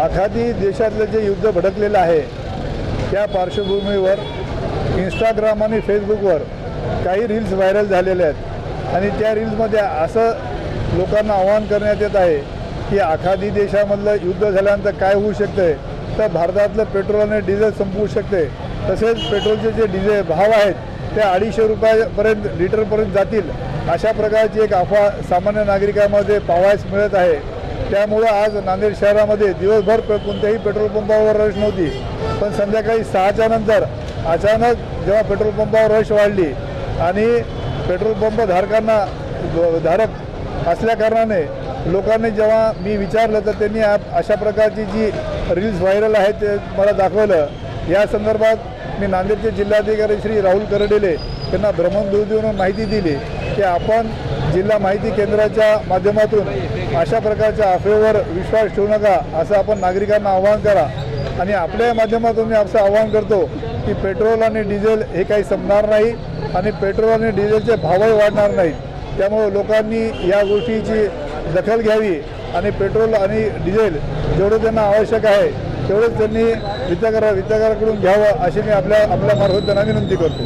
आखाती देशातलं जे युद्ध भडकलेलं आहे त्या पार्श्वभूमीवर इंस्टाग्राम आणि फेसबुकवर काही रील्स व्हायरल झालेल्या आहेत आणि त्या रील्समध्ये असं लोकांना आवाहन करण्यात येत आहे की आखाती देशामधलं युद्ध झाल्यानंतर काय होऊ शकते, तर भारतातलं पेट्रोल आणि डिझेल संपवू शकते, तसेच पेट्रोलचे जे डिझेल भाव आहेत ते 250 रुपयापर्यंत लिटरपर्यंत जातील, अशा प्रकारची एक अफवा सामान्य नागरिकांमध्ये पाहावयास मिळत आहे। त्यामुळं आज नांदेड शहरामध्ये दिवसभर कोणत्याही पेट्रोल पंपावर रश नव्हती, पण संध्याकाळी 6च्या नंतर अचानक जेव्हा पेट्रोल पंपावर रश वाढली आणि पेट्रोल पंप धारक असल्याकारणाने लोकांनी जेव्हा मी विचारलं तर त्यांनी अशा प्रकारची जी रील्स व्हायरल आहेत ते मला दाखवलं। या संदर्भात मी नांदेडचे जिल्हाधिकारी श्री राहुल करडेले यांना भ्रमणध्वनी देऊन माहिती दिली की आपण जिल्हा माहिती केंद्राच्या माध्यमातून अशा प्रकारच्या अफवेवर विश्वास ठेवू नका, असं आपण नागरिकांना आवाहन करा। आणि आपल्या माध्यमातून मी असं आवाहन करतो की पेट्रोल आणि डिझेल हे काही संपणार नाही आणि पेट्रोल आणि डिझेलचे भावही वाढणार नाहीत। त्यामुळे लोकांनी या गोष्टीची दखल घ्यावी आणि पेट्रोल आणि डिझेल जेवढं त्यांना आवश्यक आहे तेवढंच त्यांनी वितरकाकडून घ्यावं, अशी मी आपल्या मार्फत त्यांना विनंती करतो।